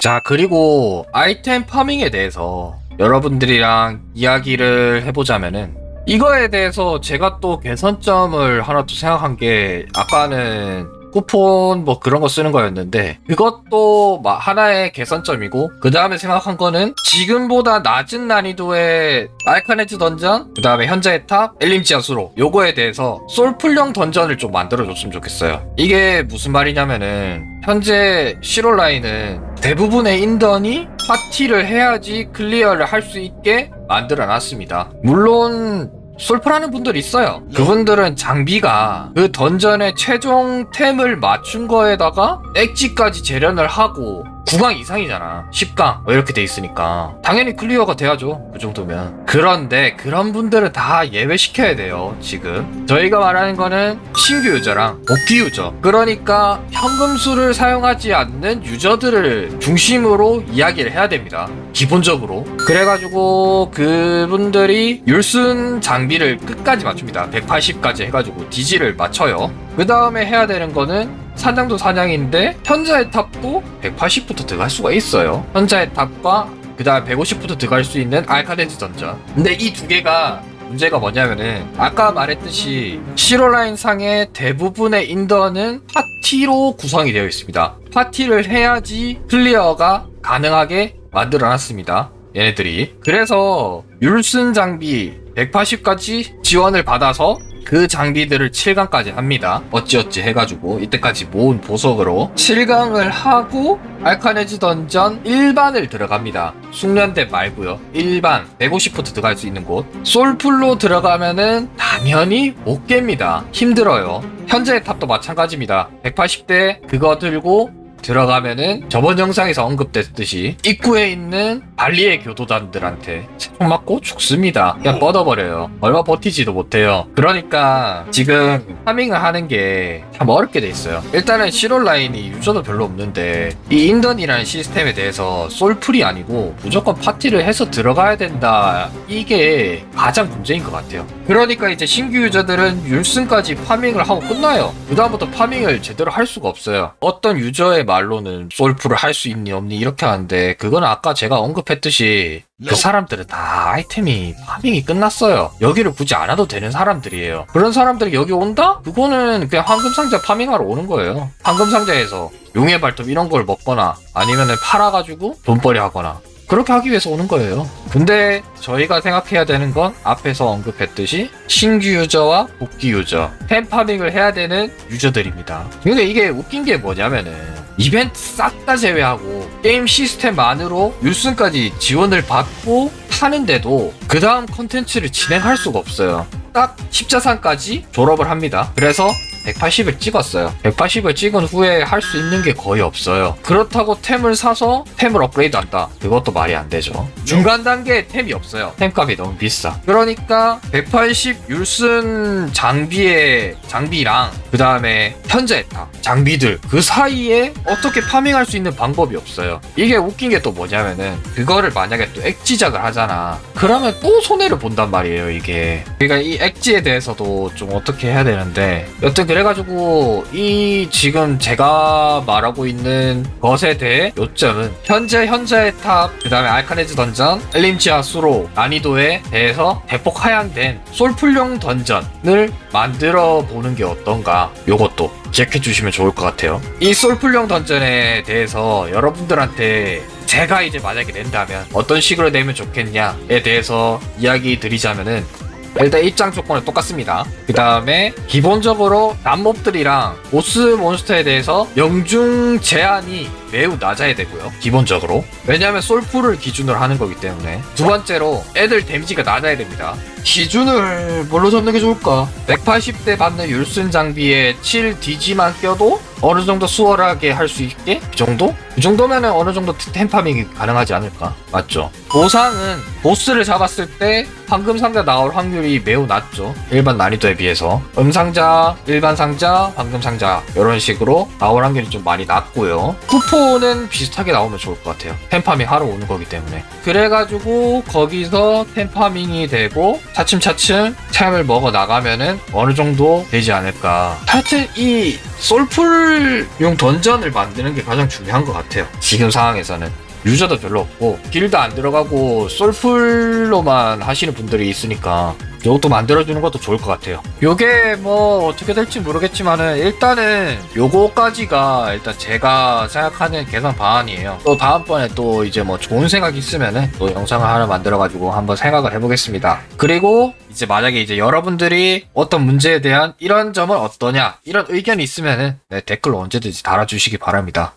자, 그리고 아이템 파밍에 대해서 여러분들이랑 이야기를 해보자면은, 이거에 대해서 제가 또 개선점을 하나 또 생각한 게, 아까는 쿠폰 뭐 그런 거 쓰는 거였는데, 그것도 하나의 개선점이고, 그 다음에 생각한 거는 지금보다 낮은 난이도의 알카네즈 던전, 그 다음에 현자의 탑, 엘림지아 수로, 요거에 대해서 솔풀형 던전을 좀 만들어줬으면 좋겠어요. 이게 무슨 말이냐면은, 현재 실온라인은 대부분의 인던이 파티를 해야지 클리어를 할 수 있게 만들어놨습니다. 물론 솔플하는 분들 있어요. 그분들은 장비가 그 던전의 최종 템을 맞춘 거에다가 엑지까지 재련을 하고 9강 이상이잖아. 10강 뭐 이렇게 돼 있으니까 당연히 클리어가 돼야죠. 그 정도면. 그런데 그런 분들은 다 예외시켜야 돼요. 지금 저희가 말하는 거는 신규 유저랑 복귀 유저, 그러니까 현금수를 사용하지 않는 유저들을 중심으로 이야기를 해야 됩니다. 기본적으로. 그래가지고 그분들이 율순 장비를 끝까지 맞춥니다. 180까지 해가지고 디지를 맞춰요. 그 다음에 해야 되는 거는 사냥도 사냥인데 현자의 탑도 180부터 들어갈 수가 있어요. 현자의 탑과 그 다음 150부터 들어갈 수 있는 알카네즈 던전. 근데 이 두 개가 문제가 뭐냐면은, 아까 말했듯이 실온라인 상의 대부분의 인던은 파티로 구성이 되어 있습니다. 파티를 해야지 클리어가 가능하게 만들어놨습니다, 얘네들이. 그래서 율순 장비 180까지 지원을 받아서 그 장비들을 7강까지 합니다. 어찌어찌 해가지고 이때까지 모은 보석으로 7강을 하고 알카네즈 던전 일반을 들어갑니다. 숙련대 말고요. 일반 150부터 들어갈 수 있는 곳. 솔풀로 들어가면은 당연히 못 깹니다. 힘들어요. 현재의 탑도 마찬가지입니다. 180대 그거 들고 들어가면은 저번 영상에서 언급됐듯이 입구에 있는 발리의 교도단들한테 총 맞고 죽습니다. 그냥 뻗어버려요. 얼마 버티지도 못해요. 그러니까 지금 파밍을 하는 게 참 어렵게 돼 있어요. 일단은 실온라인이 유저도 별로 없는데 이 인던이라는 시스템에 대해서 솔풀이 아니고 무조건 파티를 해서 들어가야 된다, 이게 가장 문제인 것 같아요. 그러니까 이제 신규 유저들은 율승까지 파밍을 하고 끝나요. 그 다음부터 파밍을 제대로 할 수가 없어요. 어떤 유저의 말로는 솔풀을 할 수 있니 없니 이렇게 하는데, 그거는 아까 제가 언급했듯이 그 사람들은 다 아이템이 파밍이 끝났어요. 여기를 굳이 안 와도 되는 사람들이에요. 그런 사람들이 여기 온다? 그거는 그냥 황금상자 파밍하러 오는 거예요. 황금상자에서 용의 발톱 이런 걸 먹거나 아니면은 팔아가지고 돈벌이 하거나 그렇게 하기 위해서 오는 거예요. 근데 저희가 생각해야 되는 건 앞에서 언급했듯이 신규 유저와 복귀 유저, 템 파밍을 해야 되는 유저들입니다. 근데 이게 웃긴 게 뭐냐면은, 이벤트 싹 다 제외하고 게임 시스템만으로 율승까지 지원을 받고 하는데도 그 다음 컨텐츠를 진행할 수가 없어요. 딱 십자산까지 졸업을 합니다. 그래서 180을 찍었어요. 180을 찍은 후에 할 수 있는 게 거의 없어요. 그렇다고 템을 사서 템을 업그레이드 한다, 그것도 말이 안 되죠. 중간 단계에 템이 없어요. 템값이 너무 비싸. 그러니까 180 율슨 장비랑 그 다음에 현재 탑 장비들 그 사이에 어떻게 파밍할 수 있는 방법이 없어요. 이게 웃긴 게 또 뭐냐면은, 그거를 만약에 또 액지작을 하잖아. 그러면 또 손해를 본단 말이에요, 이게. 그러니까 이 액지에 대해서도 좀 어떻게 해야 되는데, 여튼 그래가지고 이 지금 제가 말하고 있는 것에 대해 요점은 현재의 탑, 그 다음에 알카네즈 던전, 엘림지아 수로 난이도에 대해서 대폭 하향된 솔풀용 던전을 만들어 보는 게 어떤가, 요것도 기억해 주시면 좋을 것 같아요. 이 솔풀용 던전에 대해서 여러분들한테 제가 이제 만약에 낸다면 어떤 식으로 내면 좋겠냐에 대해서 이야기 드리자면은, 일단 입장 조건은 똑같습니다. 그 다음에 기본적으로 남몹들이랑 보스 몬스터에 대해서 명중 제한이 매우 낮아야 되고요. 기본적으로. 왜냐하면 솔풀을 기준으로 하는 거기 때문에. 두 번째로 애들 데미지가 낮아야 됩니다. 기준을 뭘로 잡는 게 좋을까? 180대 받는 율순 장비에 7DG만 껴도 어느 정도 수월하게 할 수 있게? 그 정도? 그 정도면은 어느 정도 템파밍이 가능하지 않을까? 맞죠? 보상은 보스를 잡았을 때 황금 상자 나올 확률이 매우 낮죠. 일반 난이도에 비해서. 상자, 일반 상자, 황금 상자 이런 식으로 나올 확률이 좀 많이 낮고요. 쿠폰은 비슷하게 나오면 좋을 것 같아요. 템파밍 하러 오는 거기 때문에. 그래가지고 거기서 템파밍이 되고 차츰차츰 템을 먹어 나가면은 어느 정도 되지 않을까. 하여튼 이 솔풀용 던전을 만드는 게 가장 중요한 것 같아요. 지금 상황에서는. 유저도 별로 없고 길드 안 들어가고 솔풀로만 하시는 분들이 있으니까 요것도 만들어주는 것도 좋을 것 같아요. 요게 뭐 어떻게 될지 모르겠지만은 일단은 요거까지가 일단 제가 생각하는 개선 방안이에요. 또 다음번에 또 이제 뭐 좋은 생각 있으면은 또 영상을 하나 만들어가지고 한번 생각을 해보겠습니다. 그리고 이제 만약에 이제 여러분들이 어떤 문제에 대한 이런 점은 어떠냐 이런 의견이 있으면은 네, 댓글로 언제든지 달아주시기 바랍니다.